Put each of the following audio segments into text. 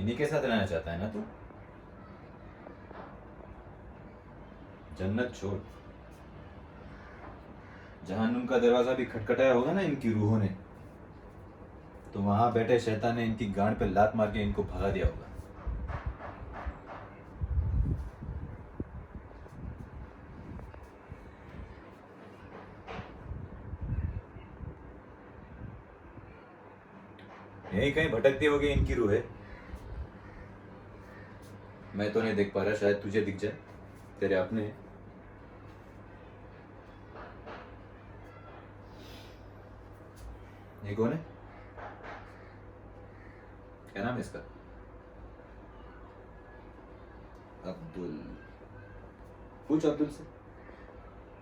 इन्हीं के साथ रहना चाहता है ना तू? जन्नत छोड़, जहन्नुम का दरवाजा भी खटखटाया होगा ना इनकी रूहों ने, तो वहां बैठे शैतान ने इनकी गांड पे लात मार के इनको भगा दिया होगा। यही कहीं भटकती होगी इनकी रूहें। मैं तो नहीं देख पा रहा, शायद तुझे दिख जाए, तेरे अपने। ये कौन है? क्या नाम है इसका? अब्दुल। पूछ अब्दुल से,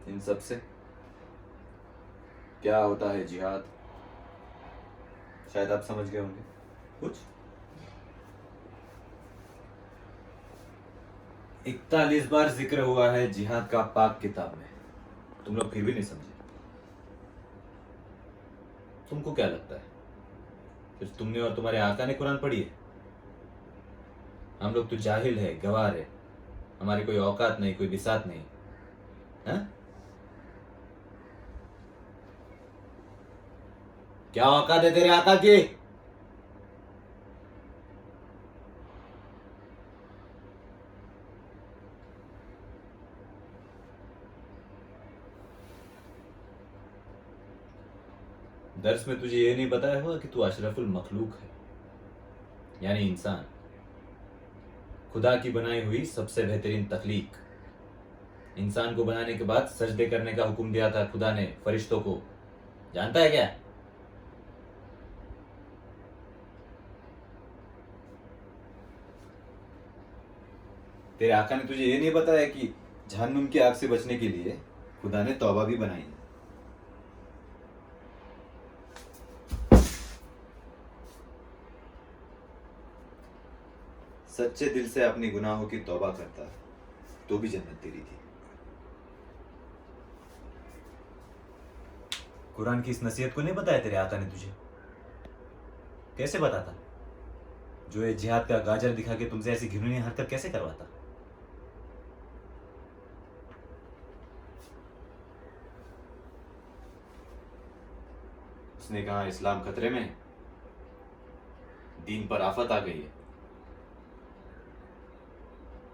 इन सब से क्या होता है जिहाद। शायद आप समझ गए होंगे। कुछ 41 बार जिक्र हुआ है जिहाद का पाक किताब में, तुम लोग फिर भी नहीं समझे। तुमको क्या लगता है फिर तुमने और तुम्हारे आका ने कुरान पढ़ी है? हम लोग तो जाहिल है, गवार है, हमारी कोई औकात नहीं, कोई बिसात नहीं है? क्या औकात है तेरे आका की? दर्स में तुझे ये नहीं बताया होगा कि तू अशरफुल मखलूक है, यानी इंसान, खुदा की बनाई हुई सबसे बेहतरीन तख्लीक। इंसान को बनाने के बाद सजदे करने का हुक्म दिया था खुदा ने फरिश्तों को, जानता है क्या? तेरे आका ने तुझे ये नहीं बताया कि जहन्नुम की आग से बचने के लिए खुदा ने तौबा भी बनाई है। सच्चे दिल से अपनी गुनाहों की तौबा करता तो भी जन्नत तेरी थी। कुरान की इस नसीहत को नहीं बताया तेरे आका ने तुझे? कैसे बताता? जो ये जिहाद का गाजर दिखा के तुमसे ऐसी घिनौनी हरकत कैसे करवाता? उसने कहा इस्लाम खतरे में, दीन पर आफत आ गई है,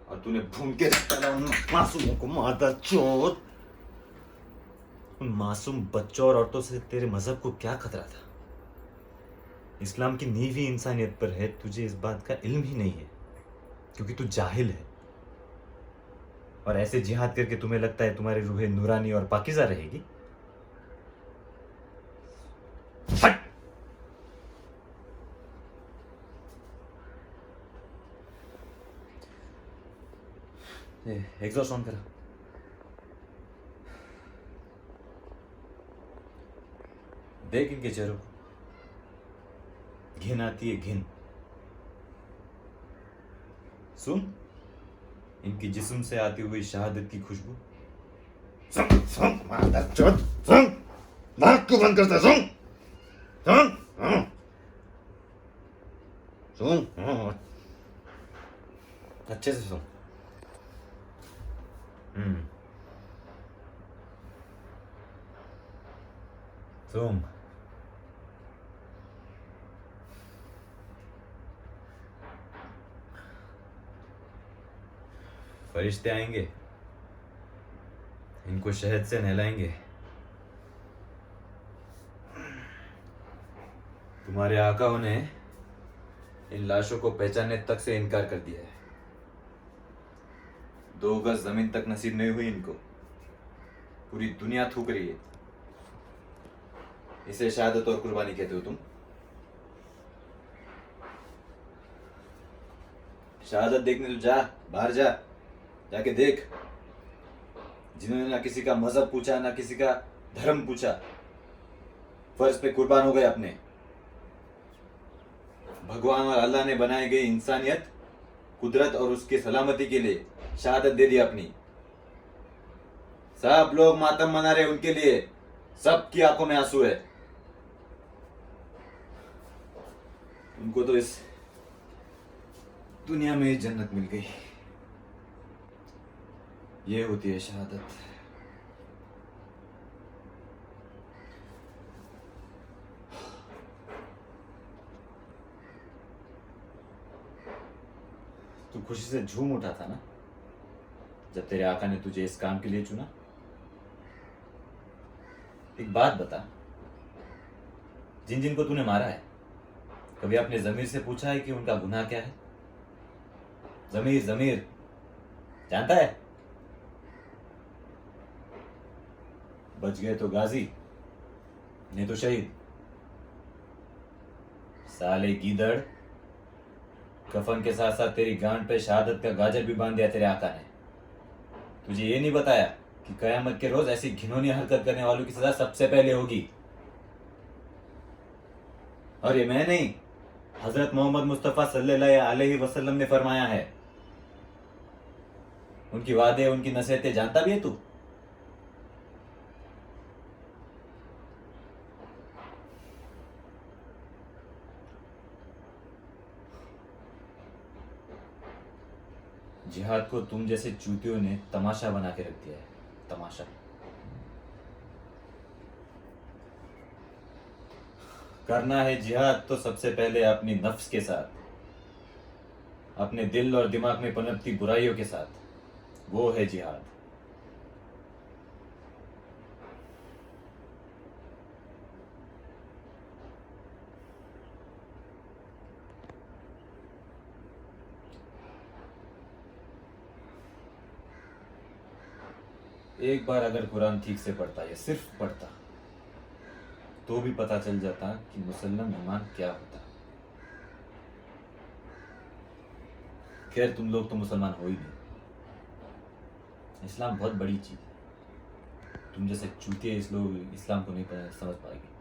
और तूने भून के उन मासूमों को मारता चोर। उन मासूम बच्चों और औरतों से तेरे मजहब को क्या खतरा था? इस्लाम की नींव ही इंसानियत पर है, तुझे इस बात का इल्म ही नहीं है क्योंकि तू जाहिल है। और ऐसे जिहाद करके तुम्हें लगता है तुम्हारी रूह नूरानी और पाकीज़ा रहेगी? हट! एग्जॉस्ट ऑन करा। देख इनके चेहरों को, घिन आती है, घिन। सुन इनकी जिस्म से आती हुई शहादत की खुशबू। सुन सुन मादरचोद, सुन, नाक क्यों बंद करता है? सुन सुन सुन, अच्छे से सुन। तुम फरिश्ते आएंगे, इनको शहद से नहलाएंगे। तुम्हारे आकाओं ने इन लाशों को पहचानने तक से इनकार कर दिया है। 2 गज जमीन तक नसीब नहीं हुई इनको, पूरी दुनिया थूक रही है। इसे शहादत और कुर्बानी कहते हो तुम? शहादत देखने तो जा, बाहर जा, जाके देख। जिन्होंने ना किसी का मजहब पूछा, ना किसी का धर्म पूछा, फर्ज पे कुर्बान हो गए अपने। भगवान और अल्लाह ने बनाई गई इंसानियत, कुदरत और उसकी सलामती के लिए शहादत दे दी अपनी। सब लोग मातम मना रहे उनके लिए, सबकी आंखों में आंसू है। उनको तो इस दुनिया में जन्नत मिल गई। ये होती है शहादत। तू खुशी से झूम उठा था ना जब तेरे आका ने तुझे इस काम के लिए चुना। एक बात बता, जिन जिन को तूने मारा है, कभी अपने जमीर से पूछा है कि उनका गुनाह क्या है? जमीर जमीर जानता है? बच गए तो गाजी, नहीं तो शहीद। साले गीदड़, कफन के साथ साथ तेरी गांड पे शहादत का गाजर भी बांध दिया तेरे आका ने। तुझे ये नहीं बताया कि कयामत के रोज ऐसी घिनौनी हरकत करने वालों की सजा सबसे पहले होगी। और ये मैं नहीं, हजरत मोहम्मद मुस्तफा सल्लल्लाहु अलैहि वसल्लम ने फरमाया है। उनकी वादे, उनकी नसीहतें जानता भी है तू? जिहाद को तुम जैसे चूतियों ने तमाशा बना के रख दिया है, तमाशा। करना है जिहाद तो सबसे पहले अपनी नफ्स के साथ, अपने दिल और दिमाग में पनपती बुराइयों के साथ। वो है जिहाद। एक बार अगर कुरान ठीक से पढ़ता या सिर्फ पढ़ता तो भी पता चल जाता कि मुसलमान ईमान क्या होता। खैर, तुम लोग तो मुसलमान हो ही नहीं। इस्लाम बहुत बड़ी चीज है। तुम जैसे चूतिए इस लोग इस्लाम को नहीं समझ पाएंगे।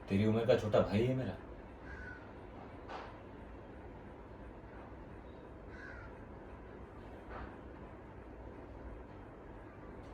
तेरी उम्र का छोटा भाई है मेरा।